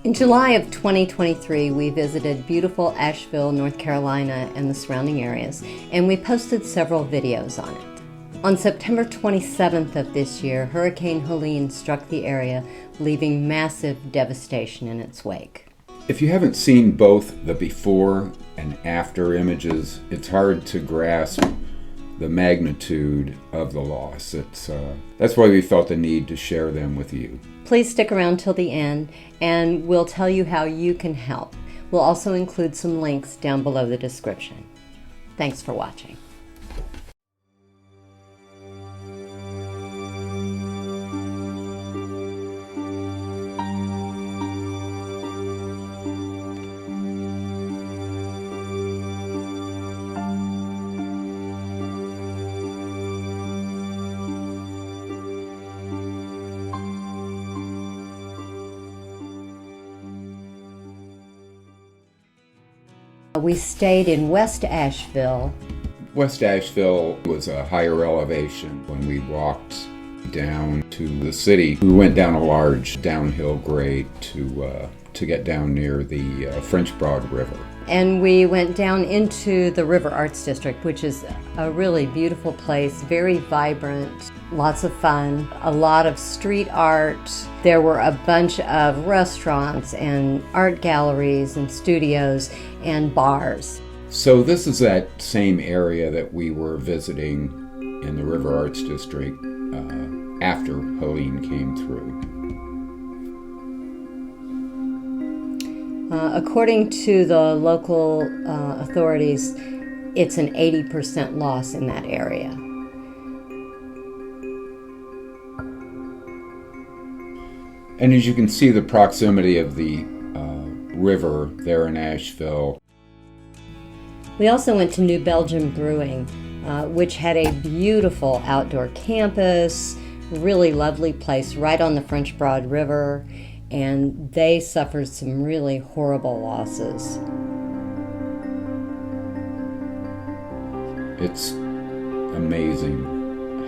In July of 2023, we visited beautiful Asheville, North Carolina and the surrounding areas, and we posted several videos on it. On September 27th of this year, Hurricane Helene struck the area, leaving massive devastation in its wake. If you haven't seen both the before and after images, it's hard to grasp the magnitude of the loss. That's why we felt the need to share them with you. Please stick around till the end, and we'll tell you how you can help. We'll also include some links down below the description. Thanks for watching. We stayed in West Asheville. West Asheville was a higher elevation. When we walked down to the city, we went down a large downhill grade to get down near the French Broad River. And we went down into the River Arts District, which is a really beautiful place, very vibrant, lots of fun, a lot of street art. There were a bunch of restaurants and art galleries and studios and bars. So this is that same area that we were visiting in the River Arts District after Helene came through. According to the local authorities, it's an 80% loss in that area. And as you can see, the proximity of the river there in Asheville. We also went to New Belgium Brewing, which had a beautiful outdoor campus, really lovely place right on the French Broad River, and they suffered some really horrible losses. It's amazing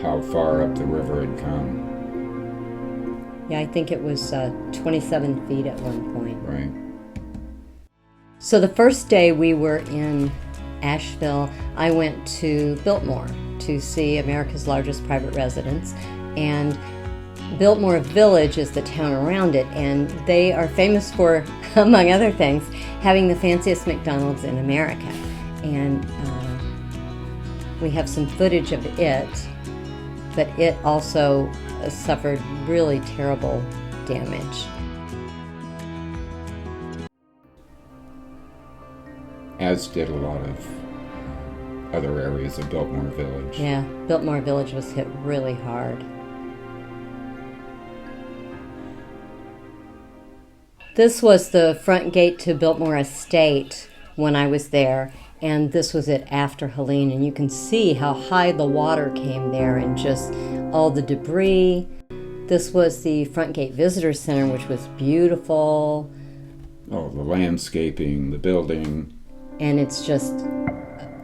how far up the river had come. Yeah, I think it was 27 feet at one point. Right. So the first day we were in Asheville, I went to Biltmore to see America's largest private residence, and Biltmore Village is the town around it, and they are famous for, among other things, having the fanciest McDonald's in America. And we have some footage of it, but it also suffered really terrible damage. As did a lot of other areas of Biltmore Village. Yeah, Biltmore Village was hit really hard. This was the front gate to Biltmore Estate when I was there, and this was it after Helene, and you can see how high the water came there and just all the debris. This was the front gate visitor center, which was beautiful. Oh, the landscaping, the building. And it's just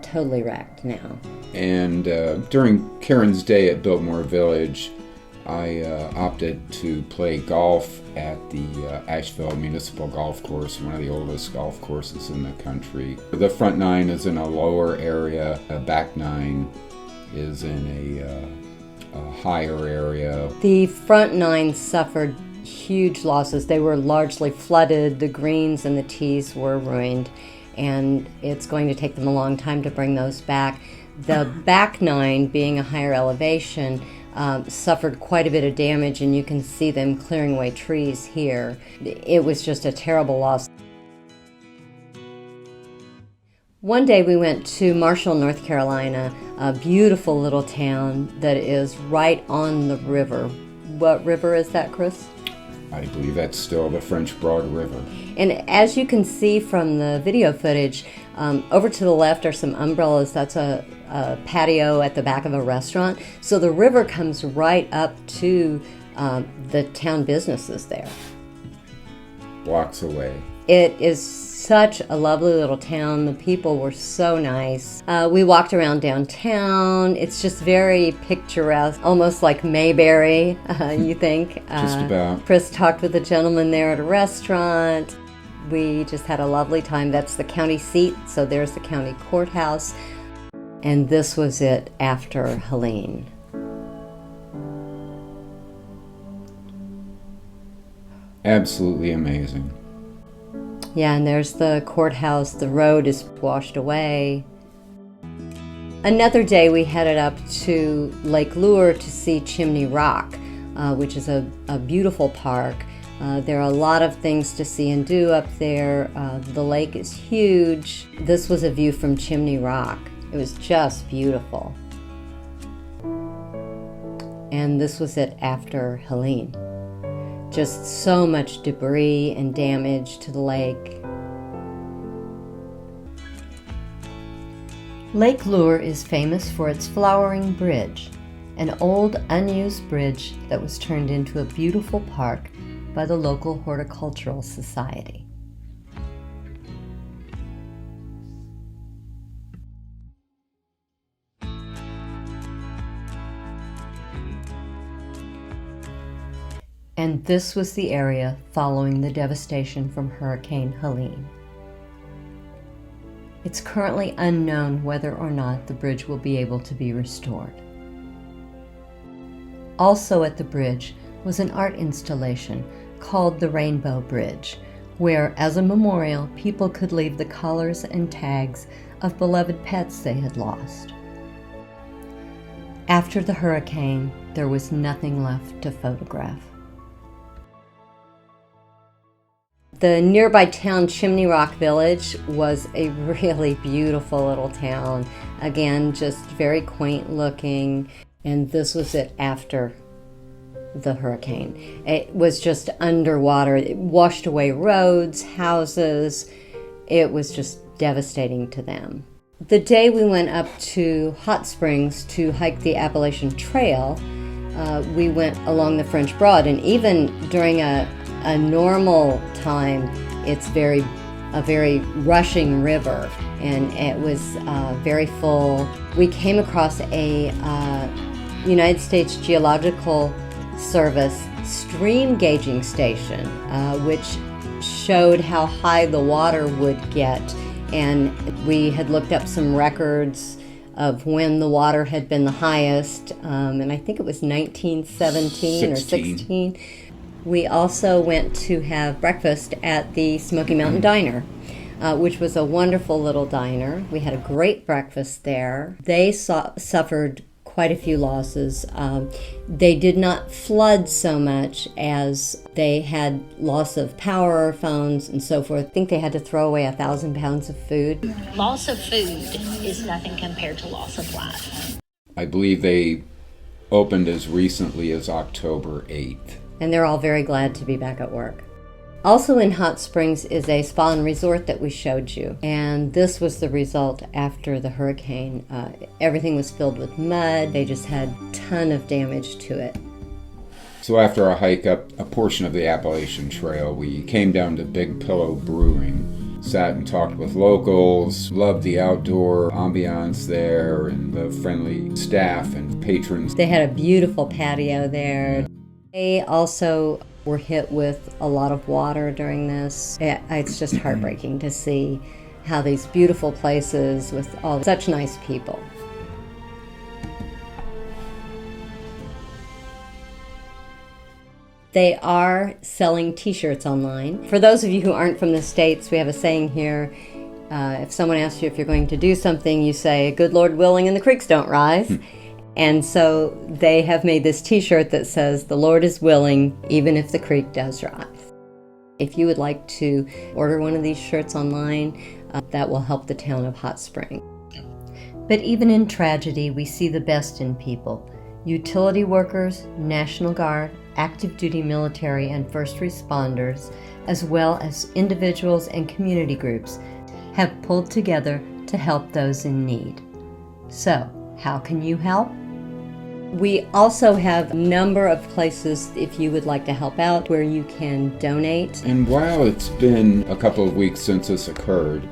totally wrecked now. And during Karen's day at Biltmore Village, I opted to play golf at the Asheville Municipal Golf Course, one of the oldest golf courses in the country. The front nine is in a lower area, the back nine is in a higher area. The front nine suffered huge losses. They were largely flooded, the greens and the tees were ruined, and it's going to take them a long time to bring those back. The back nine, being a higher elevation, suffered quite a bit of damage, and you can see them clearing away trees here. It was just a terrible loss. One day we went to Marshall, North Carolina, a beautiful little town that is right on the river. What river is that, Chris? I believe that's still the French Broad River. And as you can see from the video footage, over to the left are some umbrellas. That's a patio at the back of a restaurant. So the river comes right up to the town businesses there. Blocks away. It is such a lovely little town. The people were so nice. We walked around downtown. It's just very picturesque, almost like Mayberry, you think. Just about. Chris talked with a gentleman there at a restaurant. We just had a lovely time. That's the county seat, so there's the county courthouse. And this was it after Helene. Absolutely amazing. Yeah, and there's the courthouse. The road is washed away. Another day we headed up to Lake Lure to see Chimney Rock, which is a beautiful park. There are a lot of things to see and do up there. The lake is huge. This was a view from Chimney Rock. It was just beautiful. And this was it after Helene. Just so much debris and damage to the lake. Lake Lure is famous for its flowering bridge, an old unused bridge that was turned into a beautiful park by the local horticultural society. And this was the area following the devastation from Hurricane Helene. It's currently unknown whether or not the bridge will be able to be restored. Also at the bridge was an art installation called the Rainbow Bridge, where, as a memorial, people could leave the colors and tags of beloved pets they had lost. After the hurricane, there was nothing left to photograph. The nearby town, Chimney Rock Village, was a really beautiful little town. Again, just very quaint looking. And this was it after the hurricane. It was just underwater. It washed away roads, houses. It was just devastating to them. The day we went up to Hot Springs to hike the Appalachian Trail, we went along the French Broad, and even during a normal time, it's a very rushing river, and it was very full. We came across a United States Geological Service stream gauging station, which showed how high the water would get, and we had looked up some records of when the water had been the highest, and I think it was 1917 or 16. We also went to have breakfast at the Smoky Mountain Diner, which was a wonderful little diner. We had a great breakfast there. They suffered quite a few losses. They did not flood so much as they had loss of power, phones, and so forth. I think they had to throw away 1,000 pounds of food. Loss of food is nothing compared to loss of life. I believe they opened as recently as October 8th. And they're all very glad to be back at work. Also in Hot Springs is a spa and resort that we showed you. And this was the result after the hurricane. Everything was filled with mud. They just had a ton of damage to it. So after our hike up a portion of the Appalachian Trail, we came down to Big Pillow Brewing, sat and talked with locals, loved the outdoor ambiance there and the friendly staff and patrons. They had a beautiful patio there. They also were hit with a lot of water during this. It's just heartbreaking to see how these beautiful places with all such nice people. They are selling t-shirts online. For those of you who aren't from the States, we have a saying here. If someone asks you if you're going to do something, you say, "Good Lord willing and the creeks don't rise." And so they have made this t-shirt that says, "The Lord is willing, even if the creek does rise." If you would like to order one of these shirts online, that will help the town of Hot Springs. But even in tragedy, we see the best in people. Utility workers, National Guard, active duty military, and first responders, as well as individuals and community groups, have pulled together to help those in need. So, how can you help? We also have a number of places, if you would like to help out, where you can donate. And while it's been a couple of weeks since this occurred,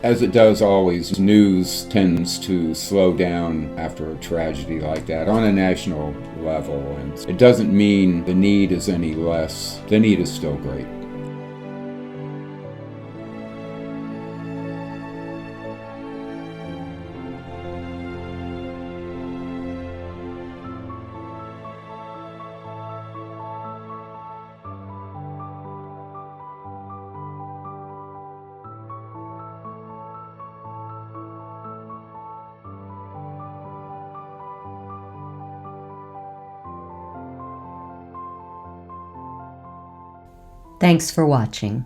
as it does always, news tends to slow down after a tragedy like that on a national level. And it doesn't mean the need is any less. The need is still great. Thanks for watching.